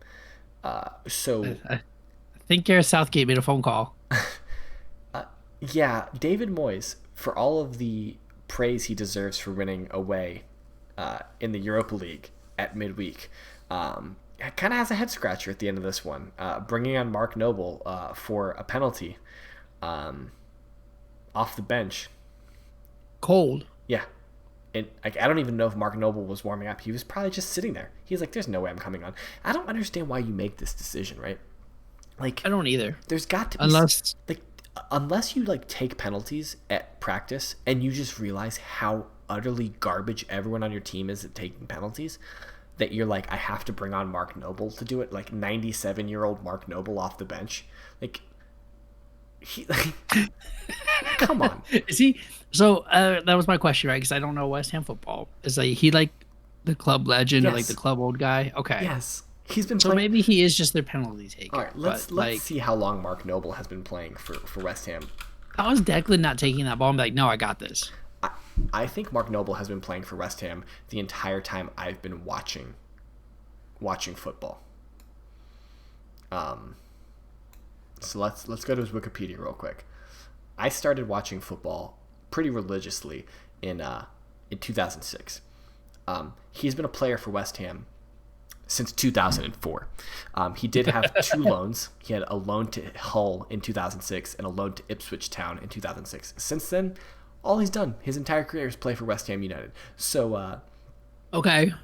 So I think Gareth Southgate made a phone call. Yeah, David Moyes, for all of the praise he deserves for winning away in the Europa League at midweek, kind of has a head scratcher at the end of this one, bringing on Mark Noble for a penalty off the bench. Cold. Yeah. And I don't even know if Mark Noble was warming up. He was probably just sitting there. He's like, there's no way I'm coming on. I don't understand why you make this decision, right? Like, I don't either. There's got to be... Unless you, take penalties at practice and you just realize how utterly garbage everyone on your team is at taking penalties, that you're like, I have to bring on Mark Noble to do it. 97-year-old Mark Noble off the bench. Come on. Is he... So that was my question, right? Because I don't know West Ham football. Is he the club legend or the club old guy? Okay. Yes. He's been playing... So maybe he is just their penalty taker. All right, let's see how long Mark Noble has been playing for West Ham. How is Declan not taking that ball and be like, no, I got this? I think Mark Noble has been playing for West Ham the entire time I've been watching football. So let's go to his Wikipedia real quick. I started watching football pretty religiously in 2006. He's been a player for West Ham since 2004. He did have 2 loans. He had a loan to Hull in 2006 and a loan to Ipswich Town in 2006. Since then, all he's done his entire career is play for West Ham United. So, okay.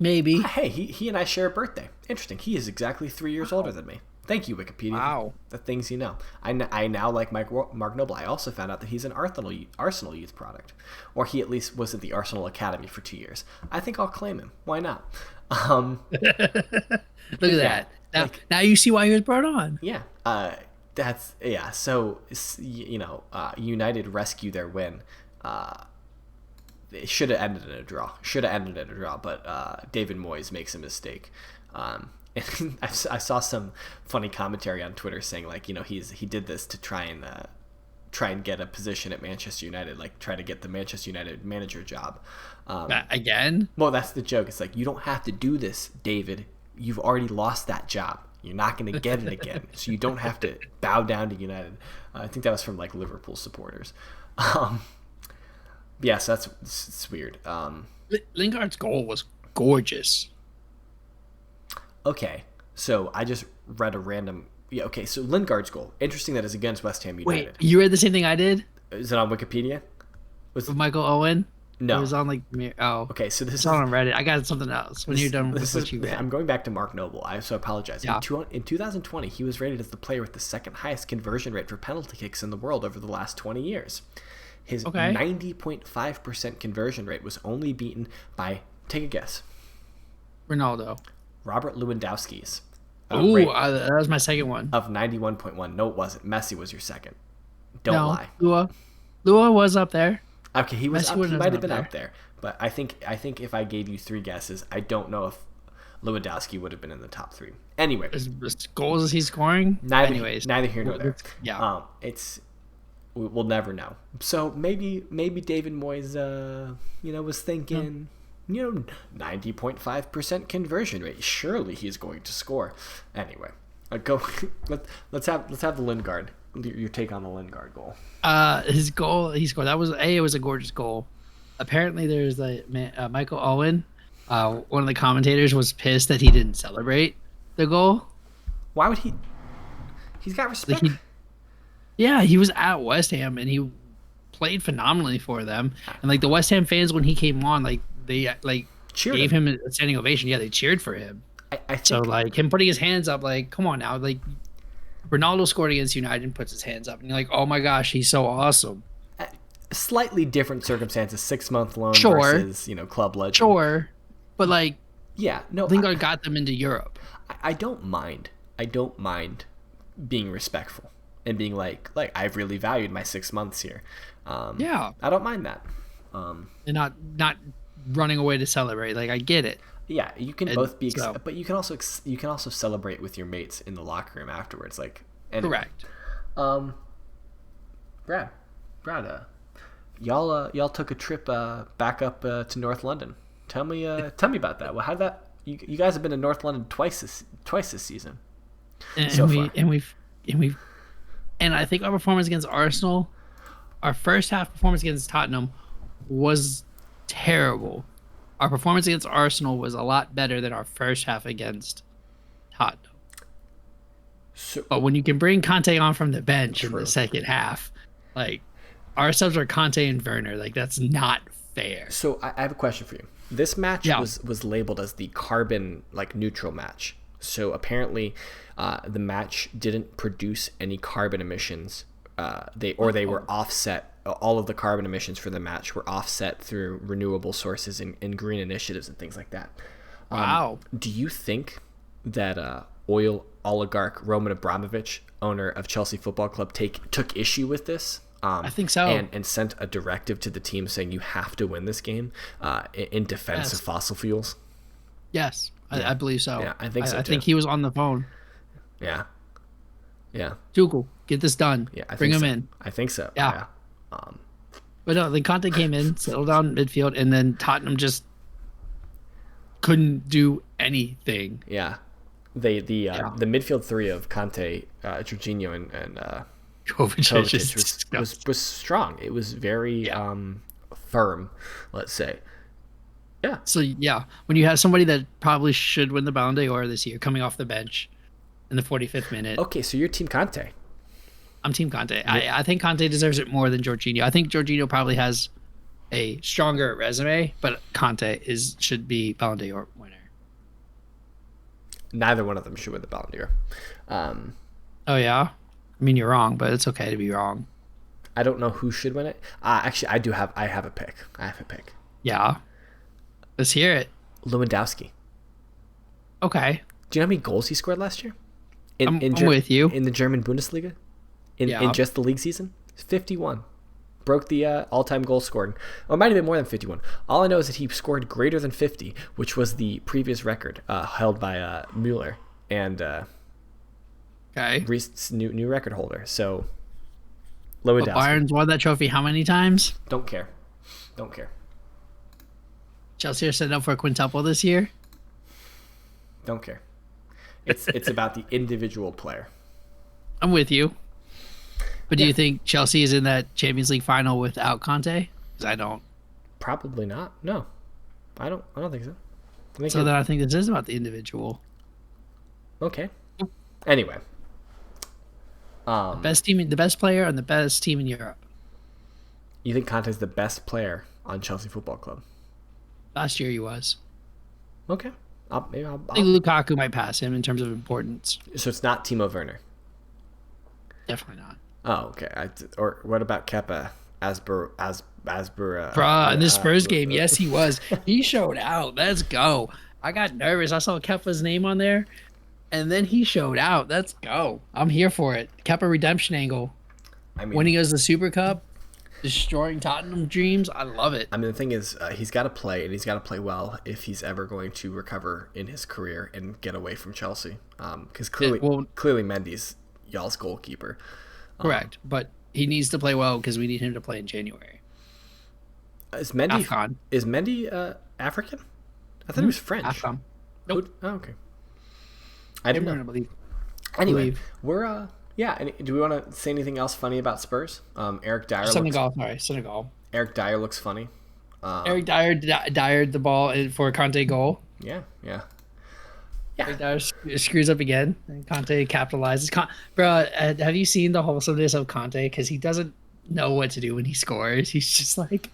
Maybe. Hey, he and I share a birthday. Interesting. He is exactly 3 years older than me. Thank you, Wikipedia. Wow. The things you know. I now like Mark Noble. I also found out that he's an Arsenal youth product. Or he at least was at the Arsenal Academy for 2 years. I think I'll claim him. Why not? Look at that. Now you see why he was brought on. Yeah. So, United rescue their win. It should have ended in a draw. But David Moyes makes a mistake. And I saw some funny commentary on Twitter saying he did this to try and get a position at Manchester United, try to get the Manchester United manager job. Again? Well, that's the joke. It's you don't have to do this, David. You've already lost that job. You're not going to get it again, so you don't have to bow down to United. I think that was from Liverpool supporters. Yeah, so it's weird. Lingard's goal was gorgeous. Okay, so I just read a random... Yeah, okay, so Lingard's goal. Interesting that it's against West Ham United. Wait, you read the same thing I did? Is it on Wikipedia? With Michael Owen? No. It was on Okay, so it's on Reddit. I got something else when you're done with what you read. I'm going back to Mark Noble. I apologize. Yeah. In 2020, he was rated as the player with the second highest conversion rate for penalty kicks in the world over the last 20 years. His 90.5% conversion rate was only beaten by, take a guess. Ronaldo. Robert Lewandowski's. That was my second one. Of 91.1. No, it wasn't. Messi was your second. Don't lie. Lua was up there. Okay, he was. He might have been up there, but I think if I gave you 3 guesses, I don't know if Lewandowski would have been in the top 3. Anyway, as goals as he's scoring. Neither here nor there. Yeah. We'll never know. So maybe David Moyes, was thinking. 90.5% conversion rate. Surely he's going to score. Anyway, let's have the Lingard. Your take on the Lingard goal. His goal he scored. It was a gorgeous goal. Apparently, there's Michael Owen. One of the commentators was pissed that he didn't celebrate the goal. Why would he? He's got respect. He was at West Ham and he played phenomenally for them. And the West Ham fans, when he came on, they gave him a standing ovation. Yeah, they cheered for him. I think so. Him putting his hands up, come on now. Ronaldo scored against United and puts his hands up, and you're like, oh my gosh, he's so awesome. Slightly different circumstances. 6-month loan versus club legend. Sure, but Yeah, no, Lingard got them into Europe. I don't mind. I don't mind being respectful and being like I've really valued my 6 months here. Yeah, I don't mind that. and not running away to celebrate. Like, I get it. Yeah, you can And both be, so- but you can also celebrate with your mates in the locker room afterwards. Like, Correct. Um, Brad, y'all took a trip back up to North London. Tell me about that. Well, how that you guys have been to North London twice this season. And, so we far. and we've and I think our performance against Arsenal, our first half performance against Tottenham, was terrible. Our performance against Arsenal was a lot better than our first half against Tottenham. So, But when you can bring Conte on from the bench in the second half, like, our subs are Conte and Werner. Like, that's not fair. So I have a question for you. This match was labeled as the carbon neutral match. So apparently, the match didn't produce any carbon emissions. They were offset. All of the carbon emissions for the match were offset through renewable sources and green initiatives and things like that. Wow. Do you think that oil oligarch Roman Abramovich, owner of Chelsea Football Club, took issue with this? I think so. And sent a directive to the team saying you have to win this game in defense of fossil fuels? Yes, I believe so. Yeah, I think so, I too. think he was on the phone. Yeah. Tuchel, get this done. Yeah, Bring him in. I think so. Yeah. But no, then Conte came in, settled down midfield, and then Tottenham just couldn't do anything. Yeah. The midfield three of Conte, Jorginho, and Kovacic was strong. It was very firm, let's say. Yeah. So yeah, when you have somebody that probably should win the Ballon d'Or this year coming off the bench in the 45th minute. Okay, so you're Team Conte. I'm Team Conte. Yeah. I think Conte deserves it more than Jorginho. I think Jorginho probably has a stronger resume, but Conte should be Ballon d'Or winner. Neither one of them should win the Ballon d'Or. Oh yeah, I mean, you're wrong, but it's okay to be wrong. I don't know who should win it. Actually, I have a pick. Yeah, let's hear it. Lewandowski. Okay. Do you know how many goals he scored last year? I'm with you. In the German Bundesliga? In just the league season? 51. Broke the all-time goal scoring. Or it might have been more than 51. All I know is that he scored greater than 50, which was the previous record held by Mueller. And okay, new record holder. So, Lewandowski. But Bayern's won that trophy how many times? Don't care. Chelsea are setting up for a quintuple this year. Don't care. It's about the individual player. I'm with you. But do you think Chelsea is in that Champions League final without Conte? Because I don't. Probably not. No, I don't think so. Then I think this is about the individual. Okay. Anyway, the best player on the best team in Europe. You think Conte's the best player on Chelsea Football Club? Last year he was. Okay. I think Lukaku might pass him in terms of importance. So it's not Timo Werner. Definitely not. Oh, okay. Or what about Kepa Asbur? Bruh, in this Spurs game, yes, he was. He showed out. Let's go. I got nervous. I saw Kepa's name on there, and then he showed out. Let's go. I'm here for it. Kepa redemption angle. I mean, when he goes to the Super Cup, destroying Tottenham dreams. I love it. I mean, the thing is, he's got to play, and he's got to play well if he's ever going to recover in his career and get away from Chelsea. Because clearly Mendy's y'all's goalkeeper. Correct, but he needs to play well because we need him to play in January. Is Mendy African? I thought he was French. Afghan. Nope. Oh, okay. I didn't know. Anyway, we're do we want to say anything else funny about Spurs? Eric Dyer. Senegal. Eric Dyer looks funny. Eric Dyer Dyered the ball for Conte goal. Yeah. Eric Dyer screws up again, and Conte capitalizes. Bro, have you seen the wholesomeness of Conte? Because he doesn't know what to do when he scores. He's just like,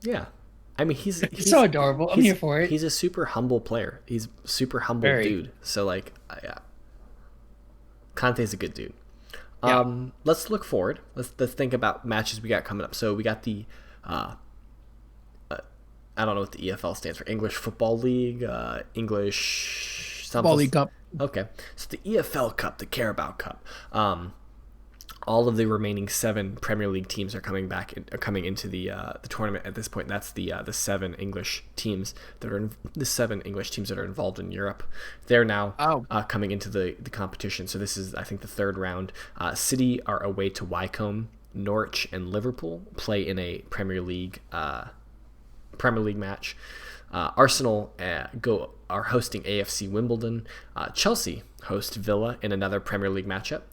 yeah. I mean, he's so adorable. I'm here for it. He's a super humble player. He's a super humble dude. So yeah, Conte's a good dude. Yeah. Let's look forward. Let's think about matches we got coming up. So we got the I don't know what the EFL stands for. English Football League, English something. Football League Cup. Okay, so the EFL Cup, the Carabao Cup. All of the remaining 7 Premier League teams are coming into the tournament at this point. That's the 7 English teams that are the 7 English teams that are involved in Europe. They're now coming into the competition. So this is, I think, the 3rd round. City are away to Wycombe. Norwich and Liverpool play in a Premier League match. Arsenal are hosting AFC Wimbledon. Chelsea host Villa in another Premier League matchup.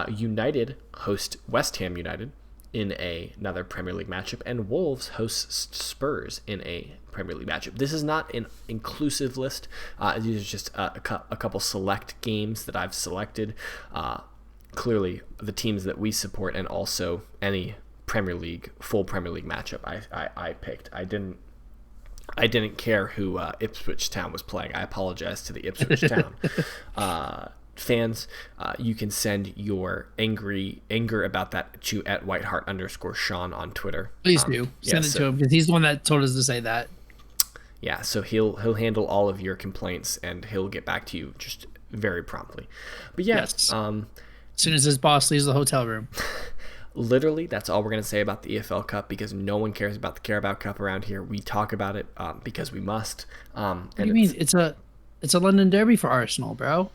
United host West Ham United in another Premier League matchup. And Wolves host Spurs in a Premier League matchup. This is not an inclusive list. These are just a couple select games that I've selected. Clearly, the teams that we support, and also any full Premier League matchup I picked. I didn't care who Ipswich Town was playing. I apologize to the Ipswich Town fans. You can send your anger about that to at @whiteheart_Sean on Twitter. Please do send it to him, because he's the one that told us to say that. Yeah, so he'll handle all of your complaints, and he'll get back to you just very promptly. But yes. As soon as his boss leaves the hotel room. Literally, that's all we're going to say about the EFL Cup, because no one cares about the Carabao Cup around here. We talk about it because we must. What do you mean? It's a London derby for Arsenal, bro.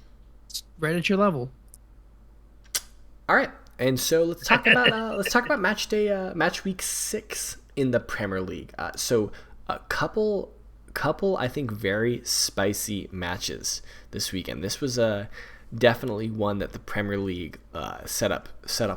It's right at your level. All right, and so let's talk about match week 6 in the Premier League. So a couple I think very spicy matches this weekend. This was definitely one that the Premier League set up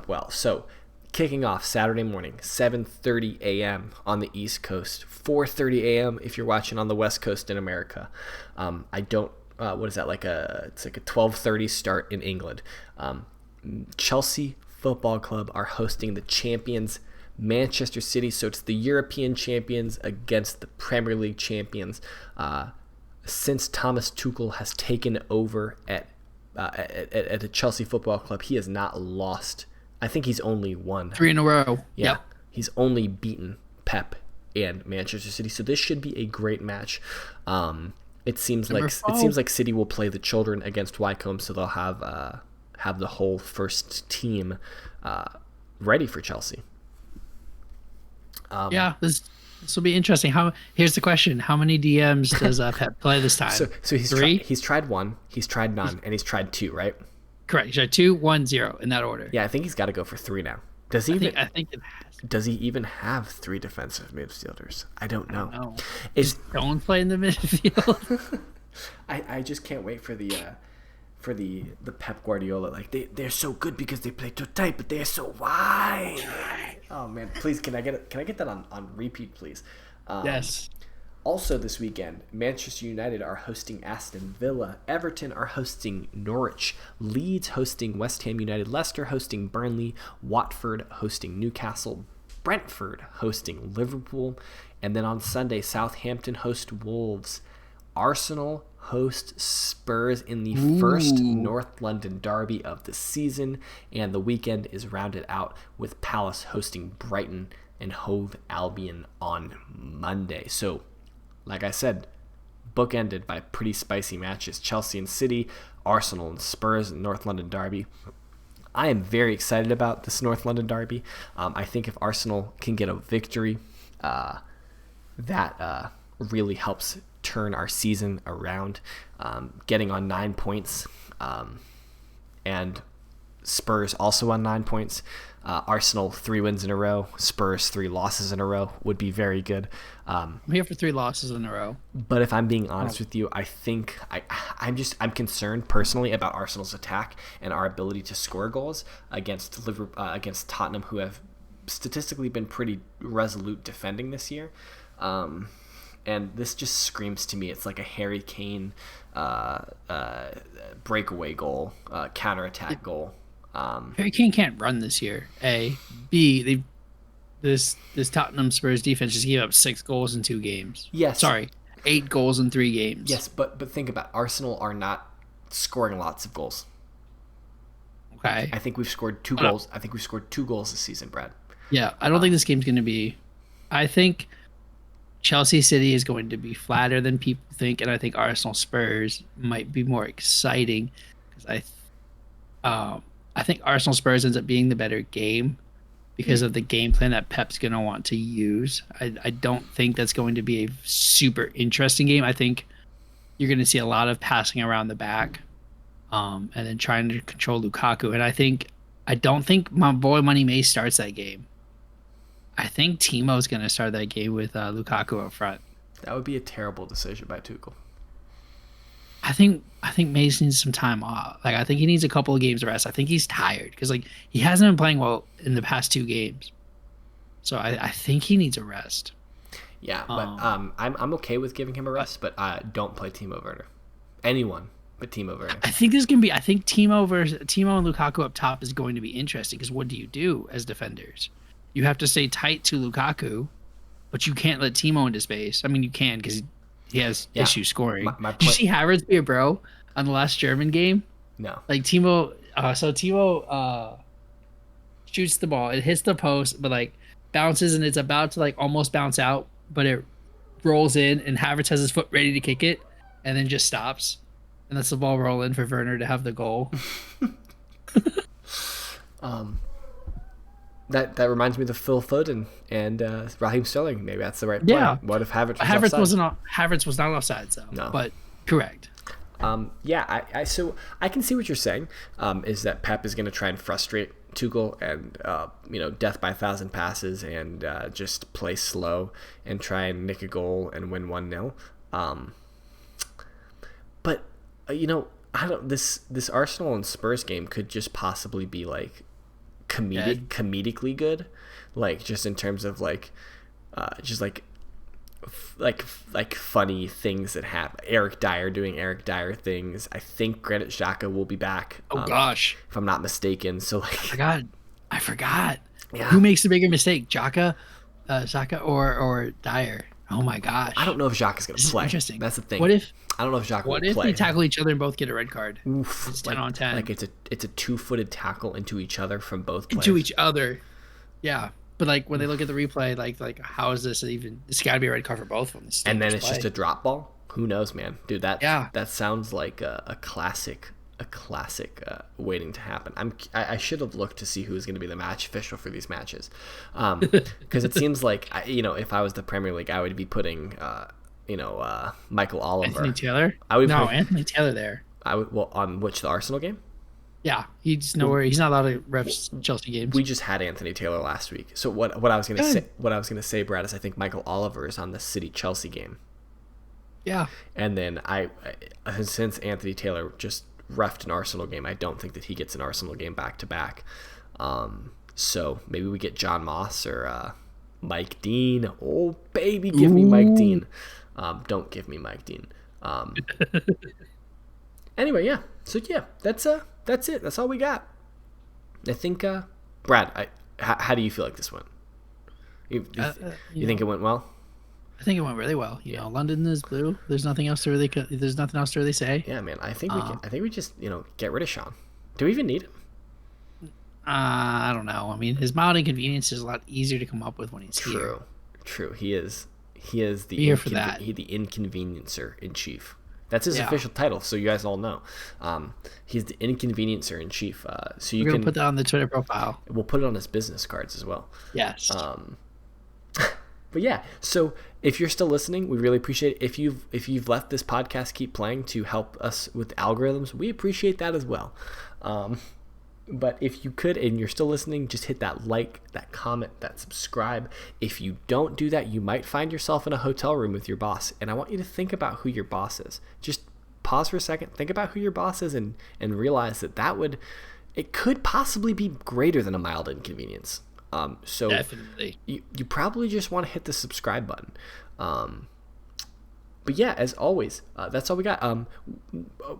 well. So kicking off Saturday morning, 7:30 a.m. on the East Coast, 4:30 a.m. if you're watching on the West Coast in America. What is that, it's like a 12:30 start in England. Chelsea Football Club are hosting the champions Manchester City, so it's the European champions against the Premier League champions. Since Thomas Tuchel has taken over at the Chelsea Football Club, he has not lost. I think he's only won 3 in a row. Yeah, yep. He's only beaten Pep and Manchester City, so this should be a great match. It seems like City will play the children against Wycombe, so they'll have the whole first team ready for Chelsea. This will be interesting. Here's the question: how many DMs does Pep play this time? So he's 3. He's tried 1, he's tried none, and he's tried 2, right? Correct. He's tried 2, 1, 0 in that order. Yeah, I think he's got to go for 3 now. Does he? I think it has. Does he even have 3 defensive midfielders? I don't know. Don't play in the midfield. I just can't wait for the Pep Guardiola. Like they're so good because they play too tight, but they're so wide. Oh man, please can I get that on repeat, please? Yes. Also this weekend, Manchester United are hosting Aston Villa. Everton are hosting Norwich. Leeds hosting West Ham United. Leicester hosting Burnley. Watford hosting Newcastle. Brentford hosting Liverpool. And then on Sunday, Southampton host Wolves. Arsenal host Spurs in the first North London derby of the season. And the weekend is rounded out with Palace hosting Brighton and Hove Albion on Monday. So, like I said, bookended by pretty spicy matches. Chelsea and City, Arsenal and Spurs in North London derby. I am very excited about this North London derby. I think if Arsenal can get a victory, that really helps turn our season around. Getting on 9 points, and Spurs also on 9 points. Arsenal 3 wins in a row, Spurs 3 losses in a row would be very good. I'm here for 3 losses in a row. But if I'm being honest with you, I think I'm concerned personally about Arsenal's attack and our ability to score goals against against Tottenham, who have statistically been pretty resolute defending this year. And this just screams to me it's like a Harry Kane breakaway goal, counterattack goal. Harry Kane can't run this year. A. B. This Tottenham Spurs defense just gave up 6 goals in 2 games. Yes. Sorry, 8 goals in 3 games. Yes, but think about it. Arsenal are not scoring lots of goals. Okay. I think we've scored 2 goals. I think we've scored 2 goals this season, Brad. Yeah, I don't think this game's going to be. I think Chelsea City is going to be flatter than people think, and I think Arsenal Spurs might be more exciting because I think Arsenal Spurs ends up being the better game because of the game plan that Pep's going to want to use. I don't think that's going to be a super interesting game. I think you're going to see a lot of passing around the back, and then trying to control Lukaku. And I don't think my boy Money May starts that game. I think Timo's going to start that game with Lukaku up front. That would be a terrible decision by Tuchel. I think Mace needs some time off. Like, I think he needs a couple of games of rest. I think he's tired because like he hasn't been playing well in the past 2 games. So I think he needs a rest. Yeah, but I'm okay with giving him a rest, but don't play Timo Werner. Anyone but Timo Werner. I think Timo and Lukaku up top is going to be interesting because what do you do as defenders? You have to stay tight to Lukaku, but you can't let Timo into space. I mean, you can because he has issues scoring. Did you see Havertz be a bro on the last German game? No. Like Timo shoots the ball. It hits the post, but like bounces and it's about to like almost bounce out, but it rolls in and Havertz has his foot ready to kick it and then just stops. And that's the ball rolling for Werner to have the goal. That reminds me of the Phil Foden and Raheem Sterling. Maybe that's the right play. Yeah. What if Havertz was offside? Havertz was not offside, so no. But correct. So I can see what you're saying. Is that Pep is going to try and frustrate Tuchel and death by 1,000 passes and just play slow and try and nick a goal and win 1-0. But I don't. This Arsenal and Spurs game could just possibly be like comedically good, like just in terms of like just like funny things that happen. Eric Dyer doing Eric Dyer things. I think Granit Xhaka will be back. Oh gosh, if I'm not mistaken. So like I forgot. Yeah. Who makes the bigger mistake, Xhaka or Dyer? Oh my gosh. I don't know if Xhaka's going to play. Interesting. That's the thing. What if I don't know if Xhaka will play. What if they tackle each other and both get a red card? Oof, it's 10 on 10. Like it's a 2-footed tackle into each other from both players. Into each other. Yeah. But like when they look at the replay, like how is this even? It's got to be a red card for both of them. And then it's just a drop ball. Who knows, man? Dude, that sounds like a classic waiting to happen. I should have looked to see who was going to be the match official for these matches, because it seems like if I was the Premier League, I would be putting Michael Oliver. Anthony Taylor. Anthony Taylor there. I would on the Arsenal game. Yeah, he's nowhere. He's not allowed to ref Chelsea games. We just had Anthony Taylor last week. So what I was going to say, Brad, is I think Michael Oliver is on the City Chelsea game. Yeah. And then since Anthony Taylor just refed an Arsenal game, I don't think that he gets an Arsenal game back to back. So maybe we get John Moss or Mike Dean. Oh baby, give me Mike Dean. Don't give me Mike Dean. Anyway, yeah. So yeah, that's it. That's all we got. I think, Brad, how do you feel like this went? You think it went well? I think it went really well. You know, London is blue. There's nothing else to really say. Yeah, man. I think we just get rid of Sean. Do we even need him? I don't know. I mean, his mild inconvenience is a lot easier to come up with when he's here. True. He is the the inconveniencer in chief. That's his official title, so you guys all know. He's the inconveniencer in chief. So you can put that on the Twitter profile. We'll put it on his business cards as well. Yes. But yeah, so if you're still listening, we really appreciate it. If you've left this podcast keep playing to help us with algorithms, we appreciate that as well. But if you could and you're still listening, just hit that like, that comment, that subscribe. If you don't do that, you might find yourself in a hotel room with your boss. And I want you to think about who your boss is. Just pause for a second, think about who your boss is, and realize it could possibly be greater than a mild inconvenience. So definitely, you probably just want to hit the subscribe button. But yeah, as always, that's all we got.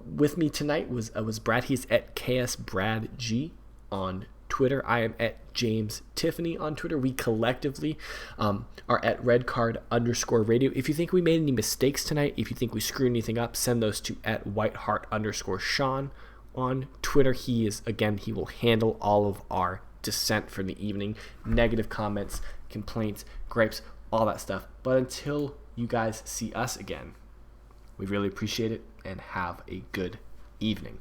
With me tonight was Brad. He's at KSBradG on Twitter. I am at James Tiffany on Twitter. We collectively are at redcard_radio. If you think we made any mistakes tonight, if you think we screwed anything up, send those to at whiteheart_Sean on Twitter. He will handle all of our dissent for the evening, negative comments, complaints, gripes, all that stuff. But until you guys see us again, we really appreciate it, and have a good evening.